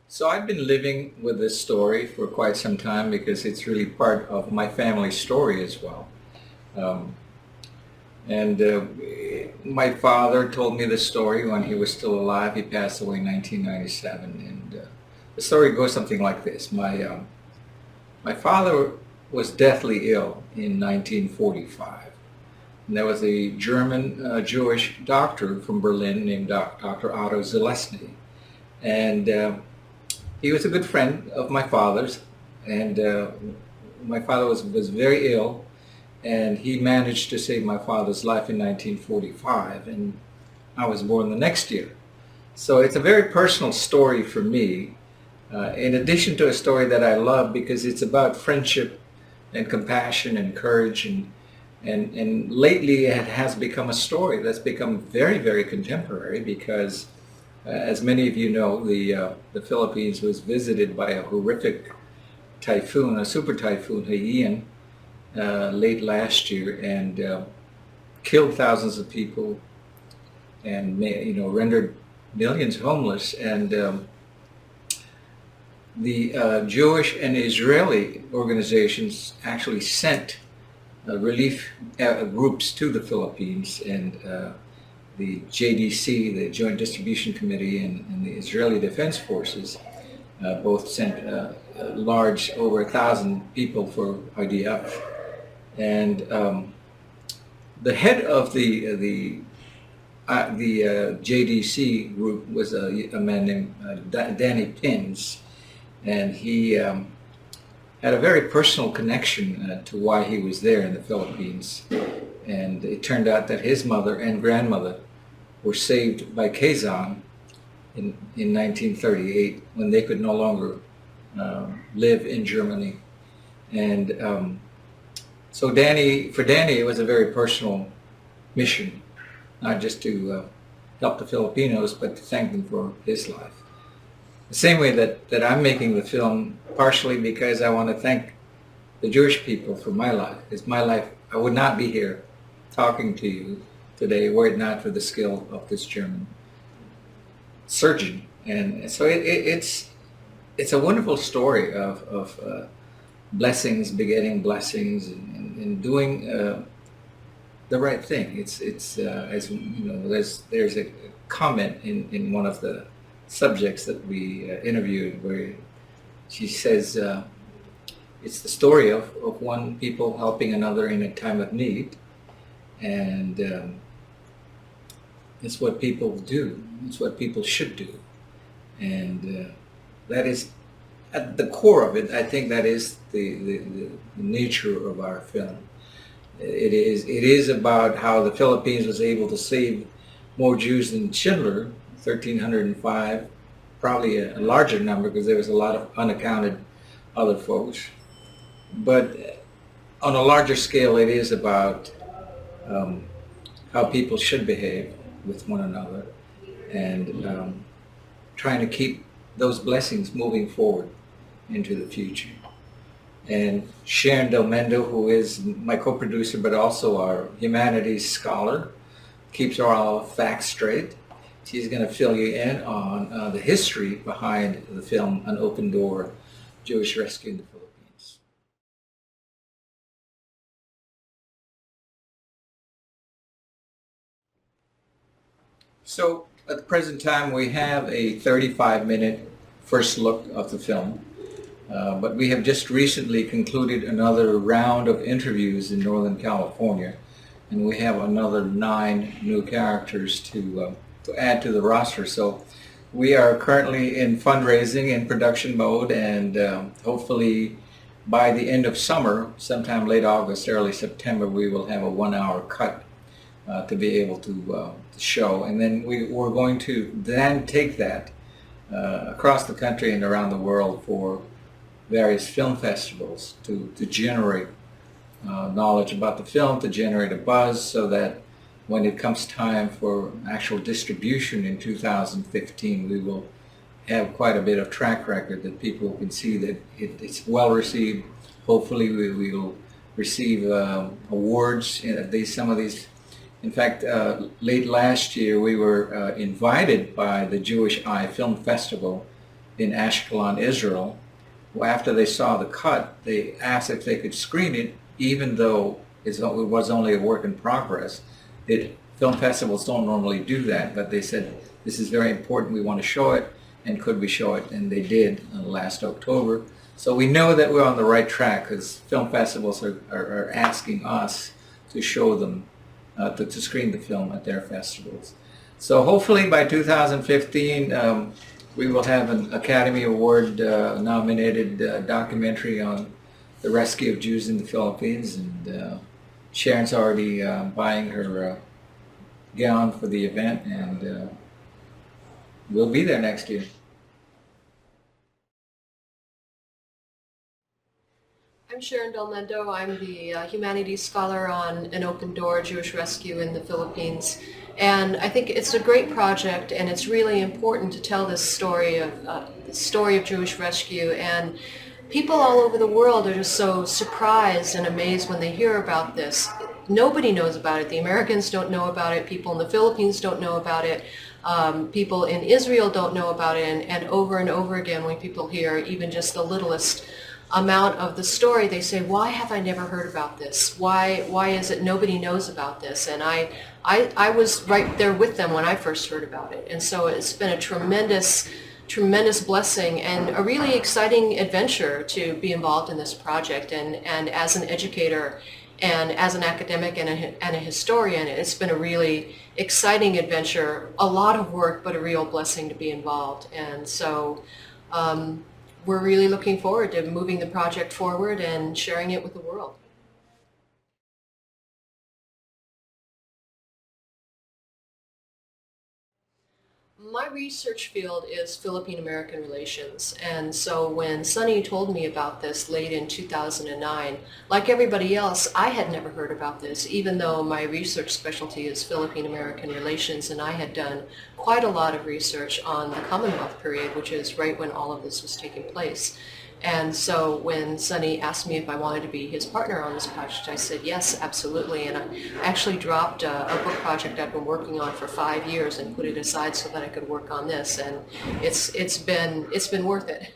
So I've been living with this story for quite some time because it's really part of my family story as well. Um, and my father told me the story when he was still alive. He passed away in 1997, and the story goes something like this: my father was deathly ill in 1945. And there was a German Jewish doctor from Berlin named Dr. Otto Zalesny, and he was a good friend of my father's, and my father was very ill, and he managed to save my father's life in 1945, and I was born the next year. So it's a very personal story for me, in addition to a story that I love because it's about friendship and compassion and courage, and lately it has become a story that's become very, very contemporary because as many of you know, the Philippines was visited by a horrific typhoon, a super typhoon, Haiyan, late last year, and killed thousands of people, and rendered millions homeless. And the Jewish and Israeli organizations actually sent relief groups to the Philippines, and the JDC, the Joint Distribution Committee, and the Israeli Defense Forces both sent large, over 1,000 people for IDF. And the head of the JDC group was a man named Danny Pins, and he had a very personal connection to why he was there in the Philippines. And it turned out that his mother and grandmother were saved by Quezon in 1938 when they could no longer live in Germany. And so for Danny, it was a very personal mission, not just to help the Filipinos, but to thank them for his life. The same way that I'm making the film, partially because I want to thank the Jewish people for my life. Because my life, I would not be here talking to you today were it not for the skill of this German surgeon. And so it's a wonderful story of blessings begetting blessings, and doing the right thing. It's as you know, there's a comment in one of the subjects that we interviewed where she says it's the story of one people helping another in a time of need, and it's what people do. It's what people should do, and that is at the core of it. I think that is the nature of our film. It is about how the Philippines was able to save more Jews than Schindler, 1,305, probably a larger number because there was a lot of unaccounted other folks. But on a larger scale, it is about how people should behave with one another, and trying to keep those blessings moving forward into the future. And Sharon Del Mendo, who is my co-producer but also our humanities scholar, keeps all facts straight. She's going to fill you in on the history behind the film An Open Door, Jewish Rescue in the Philippines. So at the present time we have a 35-minute first look of the film. But we have just recently concluded another round of interviews in Northern California, and we have another 9 new characters to add to the roster. So we are currently in fundraising and production mode, and hopefully by the end of summer, sometime late August, early September, we will have a 1-hour cut to be able to show. And then we're going to then take that across the country and around the world for various film festivals to generate knowledge about the film, to generate a buzz, so that when it comes time for actual distribution in 2015, we will have quite a bit of track record that people can see that it's well received. Hopefully we will receive awards. Some of these, in fact, late last year we were invited by the Jewish Eye Film Festival in Ashkelon, Israel. After they saw the cut, they asked if they could screen it, even though it was only a work in progress. Film festivals don't normally do that, but they said, this is very important, we want to show it, and could we show it? And they did last October. So we know that we're on the right track, because film festivals are asking us to show them, to screen the film at their festivals. So hopefully by 2015, we will have an Academy Award nominated documentary on the rescue of Jews in the Philippines, and Sharon's already buying her gown for the event, and we'll be there next year. I'm Sharon Del Mendo. I'm the humanities scholar on An Open Door, Jewish Rescue in the Philippines. And I think it's a great project, and it's really important to tell this story of Jewish rescue. And people all over the world are just so surprised and amazed when they hear about this. Nobody knows about it. The Americans don't know about it. People in the Philippines don't know about it. People in Israel don't know about it. And over again, when people hear even just the littlest amount of the story, they say, why have I never heard about this? Why is it nobody knows about this? And I was right there with them when I first heard about it. And so it's been a tremendous blessing and a really exciting adventure to be involved in this project. And as an educator and as an academic and a historian, it's been a really exciting adventure, a lot of work, but a real blessing to be involved. And so we're really looking forward to moving the project forward and sharing it with the world. My research field is Philippine-American relations, and so when Sunny told me about this late in 2009, like everybody else, I had never heard about this, even though my research specialty is Philippine-American relations, and I had done quite a lot of research on the Commonwealth period, which is right when all of this was taking place. And so when Sunny asked me if I wanted to be his partner on this project, I said yes, absolutely. And I actually dropped a book project I've been working on for 5 years and put it aside so that I could work on this. And it's been worth it.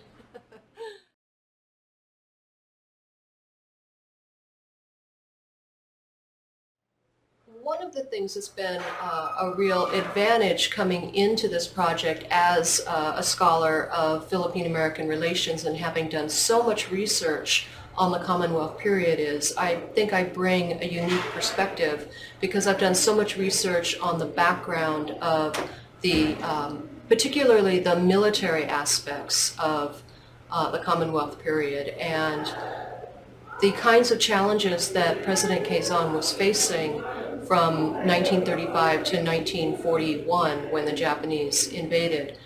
One of the things that's been a real advantage coming into this project as a scholar of Philippine-American relations and having done so much research on the Commonwealth period is I think I bring a unique perspective because I've done so much research on the background of the, particularly the military aspects of the Commonwealth period and the kinds of challenges that President Quezon was facing from 1935 to 1941 when the Japanese invaded,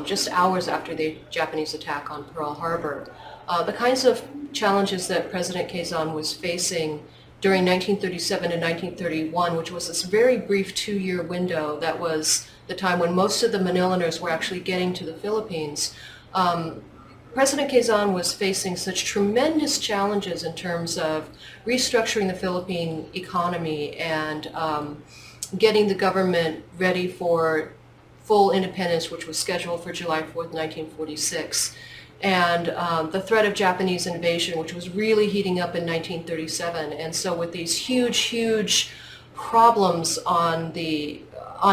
just hours after the Japanese attack on Pearl Harbor. The kinds of challenges that President Quezon was facing during 1937 and 1931, which was this very brief 2-year window that was the time when most of the Manilaners were actually getting to the Philippines. President Quezon was facing such tremendous challenges in terms of restructuring the Philippine economy and getting the government ready for full independence, which was scheduled for July 4th, 1946. And the threat of Japanese invasion, which was really heating up in 1937. And so with these huge problems on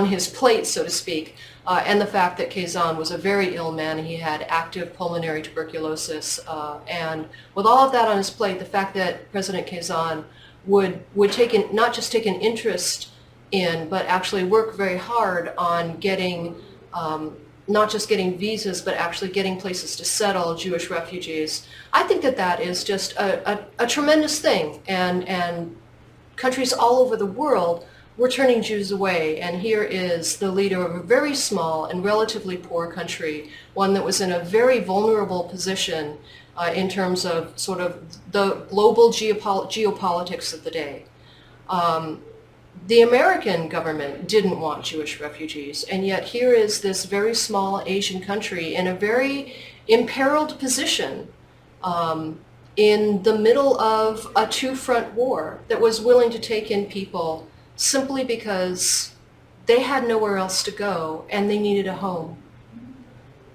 his plate, so to speak, and the fact that Quezon was a very ill man, he had active pulmonary tuberculosis, and with all of that on his plate, the fact that President Quezon would not just take an interest in, but actually work very hard on getting not just getting visas, but actually getting places to settle Jewish refugees. I think that that is just a tremendous thing, and countries all over the world were turning Jews away, and here is the leader of a very small and relatively poor country, one that was in a very vulnerable position in terms of sort of the global geopolitics of the day. The American government didn't want Jewish refugees, and yet here is this very small Asian country in a very imperiled position in the middle of a two-front war that was willing to take in people simply because they had nowhere else to go and they needed a home.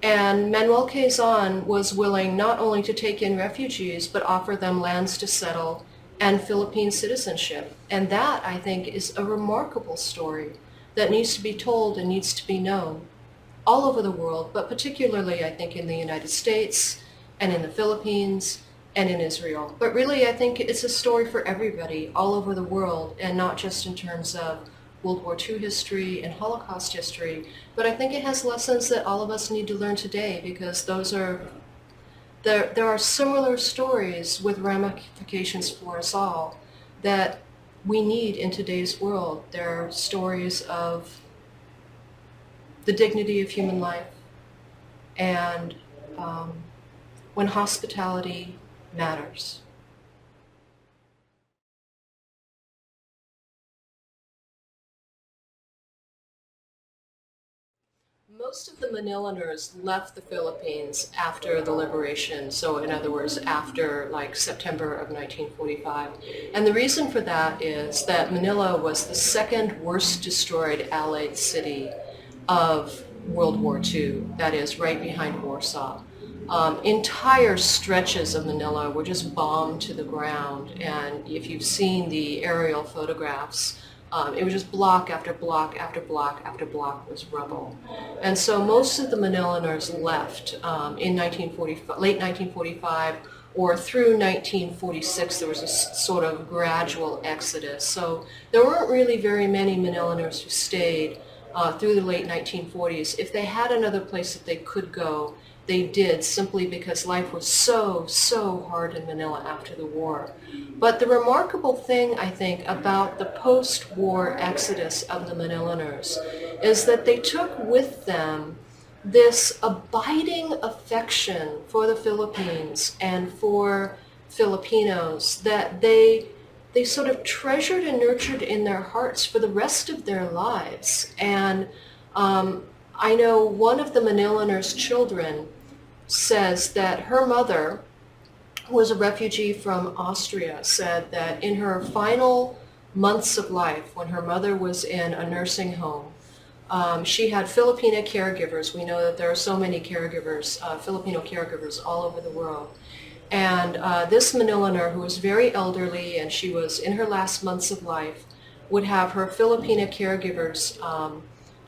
And Manuel Quezon was willing not only to take in refugees, but offer them lands to settle and Philippine citizenship. And that, I think, is a remarkable story that needs to be told and needs to be known all over the world, but particularly, I think, in the United States and in the Philippines and in Israel. But really, I think it's a story for everybody all over the world, and not just in terms of World War II history and Holocaust history, but I think it has lessons that all of us need to learn today, because those are there are similar stories with ramifications for us all that we need in today's world. There are stories of the dignity of human life and when hospitality matters. Most of the Manilaners left the Philippines after the liberation, so in other words, after like September of 1945. And the reason for that is that Manila was the second worst destroyed Allied city of World War II, that is, right behind Warsaw. Entire stretches of Manila were just bombed to the ground, and if you've seen the aerial photographs, it was just block after block after block after block was rubble. And so most of the Manilaners left in late 1945 or through 1946. There was a sort of gradual exodus. So there weren't really very many Manilaners who stayed through the late 1940s. If they had another place that they could go, they did, simply because life was so hard in Manila after the war. But the remarkable thing, I think, about the post-war exodus of the Manilaners is that they took with them this abiding affection for the Philippines and for Filipinos that they sort of treasured and nurtured in their hearts for the rest of their lives. And I know one of the Manilaners' children says that her mother, who was a refugee from Austria, said that in her final months of life, when her mother was in a nursing home, she had Filipina caregivers. We know that there are so many caregivers, Filipino caregivers all over the world. And this Manilaner, who was very elderly and she was in her last months of life, would have her Filipina caregivers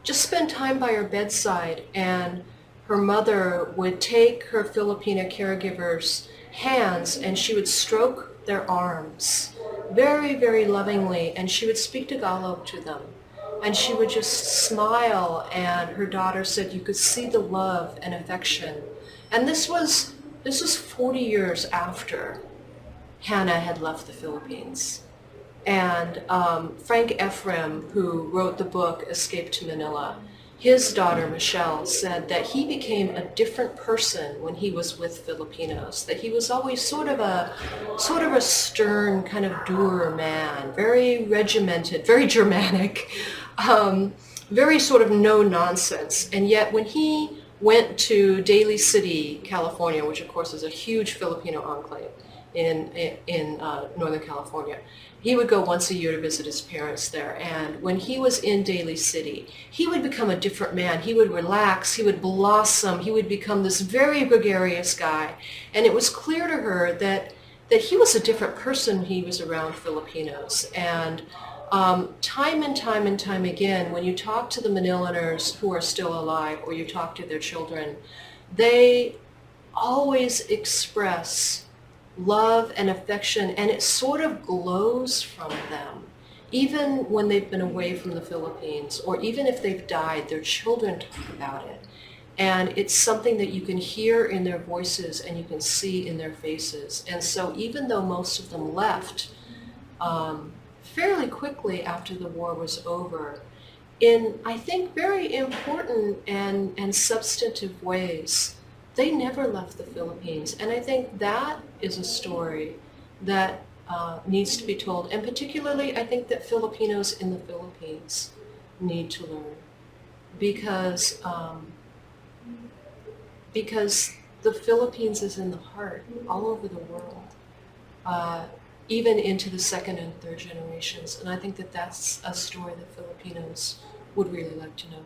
just spend time by her bedside, and her mother would take her Filipina caregivers' hands and she would stroke their arms very lovingly, and she would speak Tagalog to them. And she would just smile, and her daughter said you could see the love and affection. And this was 40 years after Hannah had left the Philippines. And Frank Ephraim, who wrote the book Escape to Manila, his daughter Michelle said that he became a different person when he was with Filipinos, that he was always sort of a stern, kind of dour man, very regimented, very Germanic, very sort of no nonsense. And yet when he went to Daly City, California, which of course is a huge Filipino enclave in Northern California, he would go once a year to visit his parents there. And when he was in Daly City, he would become a different man. He would relax, he would blossom, he would become this very gregarious guy. And it was clear to her that he was a different person when he was around Filipinos. And time and time again, when you talk to the Manilaners who are still alive, or you talk to their children, they always express love and affection, and it sort of glows from them. Even when they've been away from the Philippines, or even if they've died, their children talk about it. And it's something that you can hear in their voices and you can see in their faces. And so even though most of them left fairly quickly after the war was over, in, I think, very important and substantive ways, they never left the Philippines. And I think that is a story that needs to be told. And particularly, I think that Filipinos in the Philippines need to learn. Because the Philippines is in the heart all over the world, even into the second and third generations. And I think that that's a story that Filipinos would really like to know.